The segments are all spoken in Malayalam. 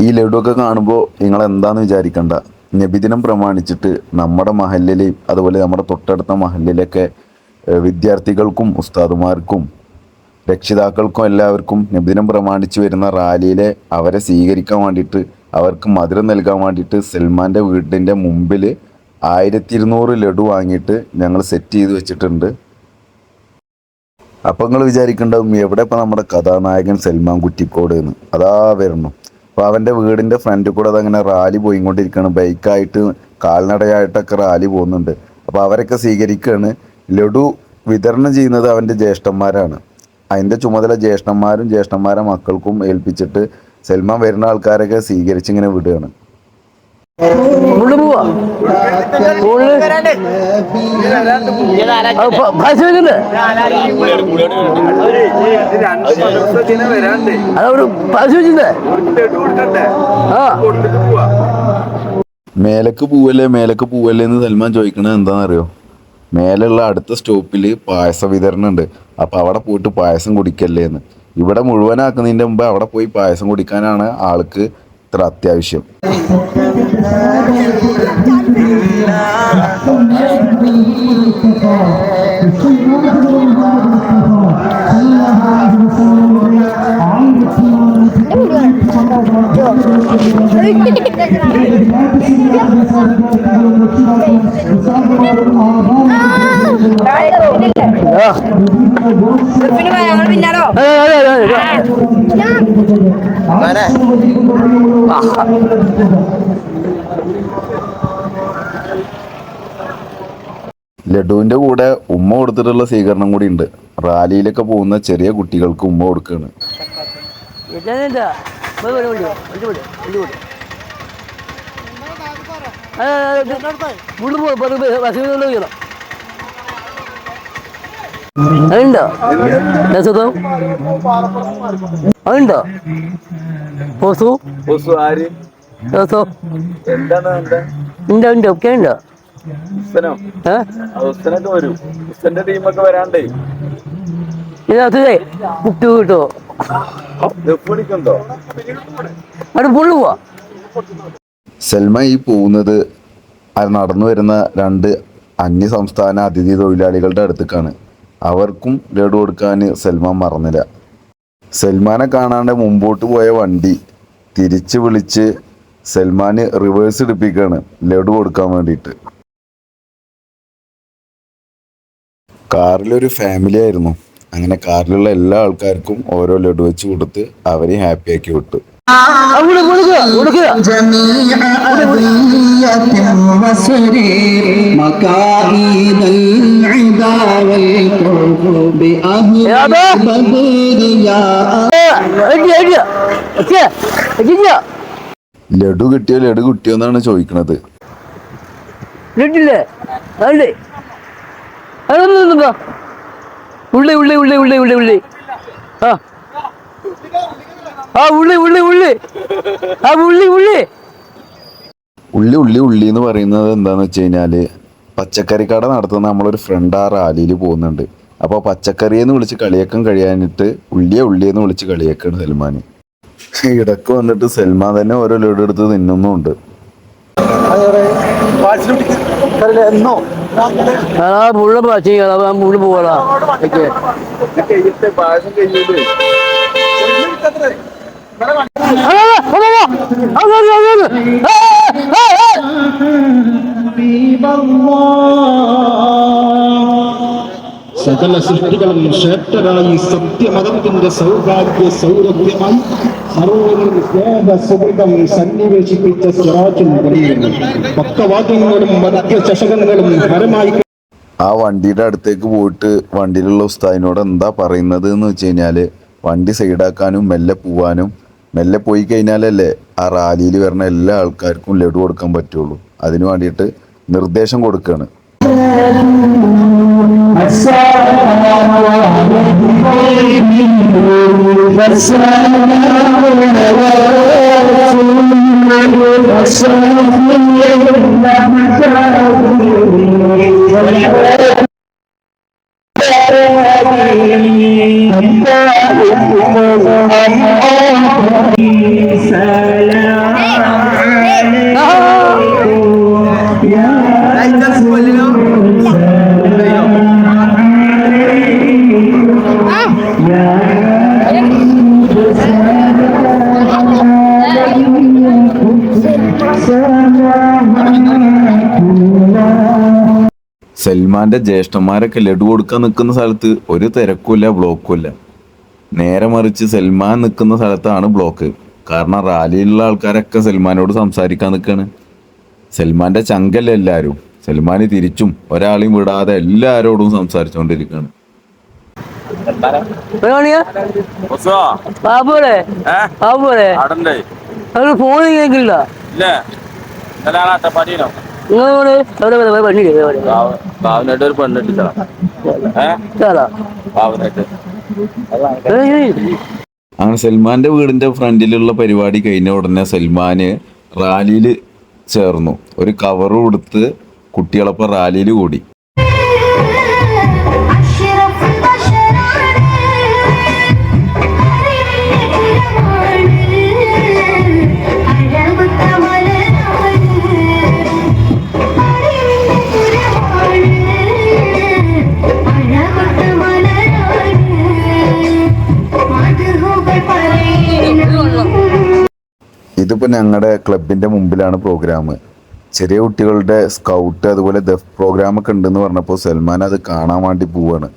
ഈ ലഡു ഒക്കെ കാണുമ്പോൾ നിങ്ങൾ എന്താന്ന് വിചാരിക്കണ്ട. നബിദിനം പ്രമാണിച്ചിട്ട് നമ്മുടെ മഹല്ലിലെയും അതുപോലെ നമ്മുടെ തൊട്ടടുത്ത മഹല്ലിലൊക്കെ വിദ്യാർത്ഥികൾക്കും ഉസ്താദുമാർക്കും രക്ഷിതാക്കൾക്കും എല്ലാവർക്കും നബിദിനം പ്രമാണിച്ച് വരുന്ന റാലിയിലെ അവരെ സ്വീകരിക്കാൻ വേണ്ടിയിട്ട് അവർക്ക് മധുരം നൽകാൻ വേണ്ടിയിട്ട് സൽമാൻ്റെ വീടിൻ്റെ മുമ്പിൽ 1200 ലഡു വാങ്ങിയിട്ട് ഞങ്ങൾ സെറ്റ് ചെയ്ത് വെച്ചിട്ടുണ്ട്. അപ്പം നിങ്ങൾ വിചാരിക്കേണ്ടാവും എവിടെ ഇപ്പം നമ്മുടെ കഥാനായകൻ സൽമാൻ കുറ്റിക്കോട് എന്ന്. അതാ വരണം. അപ്പോൾ അവൻ്റെ വീടിൻ്റെ ഫ്രണ്ടിൽ കൂടെ അതങ്ങനെ റാലി പോയിക്കൊണ്ടിരിക്കുകയാണ്. ബൈക്കായിട്ട് കാൽനടയായിട്ടൊക്കെ റാലി പോകുന്നുണ്ട്. അപ്പോൾ അവരൊക്കെ സ്വീകരിക്കുകയാണ്. ലഡു വിതരണം ചെയ്യുന്നത് അവൻ്റെ ജ്യേഷ്ഠന്മാരാണ്. അതിൻ്റെ ചുമതല ജ്യേഷ്ഠന്മാരെ മക്കൾക്കും ഏൽപ്പിച്ചിട്ട് സൽമാൻ വരുന്ന ആൾക്കാരൊക്കെ സ്വീകരിച്ചിങ്ങനെ വിടുകയാണ്. മേലക്ക് പോവല്ലേ എന്ന് സൽമാൻ ചോദിക്കണത് എന്താണെന്നറിയോ? മേലുള്ള അടുത്ത സ്റ്റോപ്പിൽ പായസ വിതരണം ഉണ്ട്. അപ്പോൾ അവിടെ പോയിട്ട് പായസം കുടിക്കല്ലേ എന്ന്. ഇവിടെ മുഴുവനാക്കുന്നതിൻ്റെ മുമ്പ് അവിടെ പോയി പായസം കുടിക്കാനാണ് ആൾക്ക് ഇത്ര അത്യാവശ്യം. ലഡുവിൻ്റെ കൂടെ ഉമ്മ കൊടുത്തിട്ടുള്ള സ്വീകരണം കൂടി ഉണ്ട്. റാലിയിലൊക്കെ പോകുന്ന ചെറിയ കുട്ടികൾക്ക് ഉമ്മ കൊടുക്കുകയാണ്. അതുണ്ടോ അതുണ്ടോ പോസു ഉണ്ട് ഉണ്ട് ഒക്കെ ഉണ്ടോ? ഇതിനകത്തേ കുട്ടി കിട്ടോ? അവിടെ പുള്ളു പോവാ. സൽമ ഈ പോകുന്നത് നടന്നു വരുന്ന 2 അന്യ സംസ്ഥാന അതിഥി തൊഴിലാളികളുടെ അടുത്തേക്കാണ്. അവർക്കും ലഡു കൊടുക്കാൻ സൽമാൻ മറന്നില്ല. സൽമാനെ കാണാണ്ട് മുമ്പോട്ട് പോയ വണ്ടി തിരിച്ച് വിളിച്ച് സൽമാന് റിവേഴ്സ് എടുപ്പിക്കുകയാണ് ലഡു കൊടുക്കാൻ വേണ്ടിയിട്ട്. കാറിലൊരു ഫാമിലി ആയിരുന്നു. അങ്ങനെ കാറിലുള്ള എല്ലാ ആൾക്കാർക്കും ഓരോ ലഡു വെച്ച് കൊടുത്ത് അവരെ ഹാപ്പിയാക്കി വിട്ടു. ലഡു കിട്ടിയോന്നാണ് ചോദിക്കണത്. ഉള്ളി ഉള്ളി ഉള്ളി ഉള്ളി ഉള്ളി ഉള്ളി ഉള്ളി ഉള്ളി ഉള്ളി ഉള്ളി ഉള്ളി ഉള്ളി ഉള്ളി ഉള്ളി എന്ന് പറയുന്നത് എന്താന്ന് വെച്ച് കഴിഞ്ഞാല് പച്ചക്കറിക്കട നടത്തുന്ന നമ്മളൊരു ഫ്രണ്ട് ആ റാലിയിൽ പോകുന്നുണ്ട്. അപ്പോൾ പച്ചക്കറിയെന്ന് വിളിച്ച് കളിയാക്കാൻ കഴിയാനിട്ട് ഉള്ളിയെന്ന് വിളിച്ച് കളിയാക്കാണ് സൽമാൻ. ഇടക്ക് വന്നിട്ട് സൽമാൻ തന്നെ ഓരോ ലഡു എടുത്ത് തിന്നുന്നുണ്ട്. പുള്ള പുള്ളി പോവാ സകല സൃഷ്ടികളും ശ്രേഷ്ഠരായി സത്യമതത്തിന്റെ സൗഭാഗ്യ സൗരഭ്യമായി സർവ്വരും സ്നേഹ സുഹൃതം സന്നിവേശിപ്പിച്ച സിറാജുൽ മുനീർ പക്കവാദ്യങ്ങളും മധ്യ ചഷകങ്ങളും ഹരമായി. ആ വണ്ടിയുടെ അടുത്തേക്ക് പോയിട്ട് വണ്ടിയിലുള്ള ഉസ്താദിനോട് എന്താ പറയുന്നത് എന്ന് വെച്ച് കഴിഞ്ഞാൽ വണ്ടി സൈഡാക്കാനും മെല്ലെ പോവാനും, മെല്ലെ പോയി കഴിഞ്ഞാലല്ലേ ആ റാലിയിൽ വരുന്ന എല്ലാ ആൾക്കാർക്കും ലഡു കൊടുക്കാൻ പറ്റുള്ളൂ. അതിന് വേണ്ടിയിട്ട് നിർദ്ദേശം കൊടുക്കുകയാണ്. سلام സൽമാന്റെ ജ്യേഷ്ഠന്മാരൊക്കെ ലഡു കൊടുക്കാൻ നിൽക്കുന്ന സ്ഥലത്ത് ഒരു തിരക്കുമില്ല ബ്ലോക്കുമില്ല. നേരെ മറിച്ച് സൽമാൻ നിൽക്കുന്ന സ്ഥലത്താണ് ബ്ലോക്ക്. കാരണം റാലിയിലുള്ള ആൾക്കാരൊക്കെ സൽമാനോട് സംസാരിക്കാൻ നിൽക്കുകയാണ്. സൽമാന്റെ ചങ്കല്ല എല്ലാവരും. സൽമാന് തിരിച്ചും ഒരാളെയും വിടാതെ എല്ലാവരോടും സംസാരിച്ചുകൊണ്ടിരിക്കുകയാണ്. ബാബുരെ ബാബുരെ അവര് ഫോൺ കേൾക്കില്ല. അങ്ങനെ സൽമാന്റെ വീടിന്റെ ഫ്രണ്ടിലുള്ള പരിപാടി കഴിഞ്ഞ ഉടനെ സൽമാന് റാലിയിൽ ചേർന്നു. ഒരു കവറ് കൊടുത്ത് കുട്ടികളൊപ്പം റാലിയിൽ കൂടി. ഇതിപ്പോൾ ഞങ്ങളുടെ ക്ലബിൻ്റെ മുമ്പിലാണ് പ്രോഗ്രാം. ചെറിയ കുട്ടികളുടെ സ്കൗട്ട് അതുപോലെ ദഫ് പ്രോഗ്രാമൊക്കെ ഉണ്ടെന്ന് പറഞ്ഞപ്പോൾ സൽമാൻ അത് കാണാൻ വേണ്ടി പോവാണ്.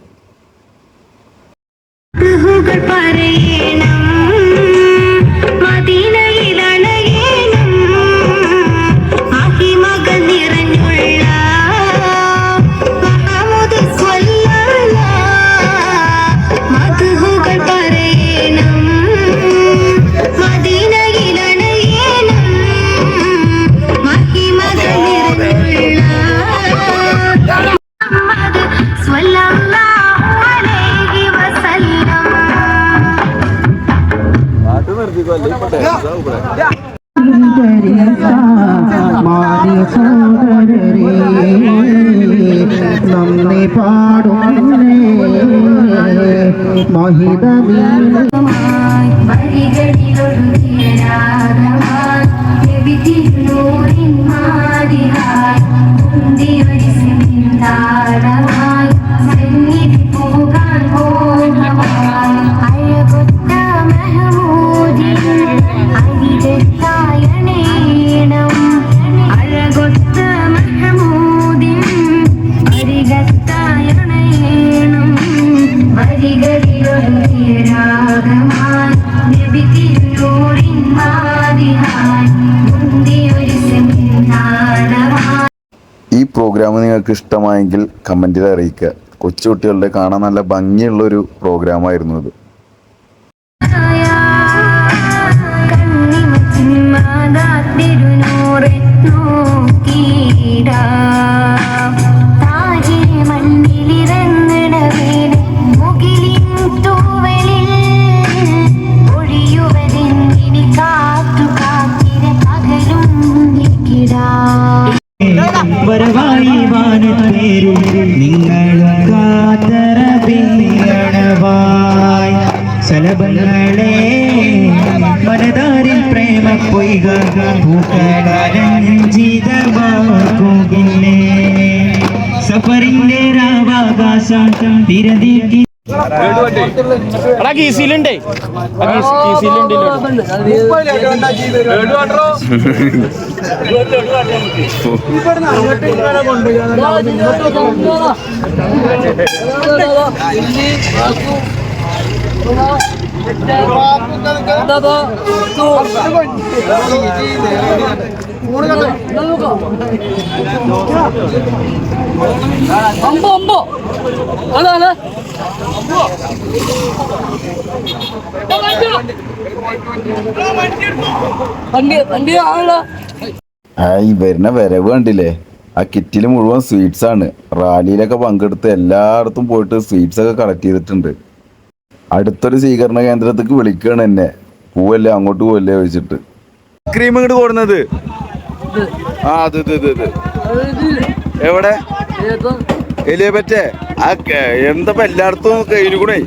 നമ്മെ പാടുന്നേ ഈ പ്രോഗ്രാം നിങ്ങൾക്ക് ഇഷ്ടമായെങ്കിൽ കമൻറ്റിൽ അറിയിക്കുക. കൊച്ചുകുട്ടികളുടെ കാണാൻ നല്ല ഭംഗിയുള്ളൊരു പ്രോഗ്രാമായിരുന്നു ഇത്. വരവായി വാനത്തേരും നിങ്ങളും കാതരബിയണവായി സലഭങ്ങളെ മനതാരിൽ പ്രേമ പൊയ്ക പൂക്കളരഞ്ജിതമാകുകില്ലേ സഫറിന്റെ രാവാകാശം തിരതീക്കി കീസിലുണ്ടേ അമ്പോ അതാണ് ഈ വരുന്ന വരവ് കണ്ടില്ലേ? ആ കിറ്റിൽ മുഴുവൻ സ്വീറ്റ്സ് ആണ്. റാലിയിലൊക്കെ പങ്കെടുത്ത് എല്ലായിടത്തും പോയിട്ട് സ്വീറ്റ്സ് ഒക്കെ കളക്ട് ചെയ്തിട്ടുണ്ട്. അടുത്തൊരു സ്വീകരണ കേന്ദ്രത്തേക്ക് വിളിക്കുകയാണ് എന്നെ. പോവല്ലേ അങ്ങോട്ട് പോവല്ലേ ചോദിച്ചിട്ട്. ക്രീം ഇങ്ങോട്ട് കൊടുന്നത് ആ അത് എവിടെ എലിയെ പറ്റേ ആ എന്താ എല്ലായിടത്തും കഴിഞ്ഞു കൂടെ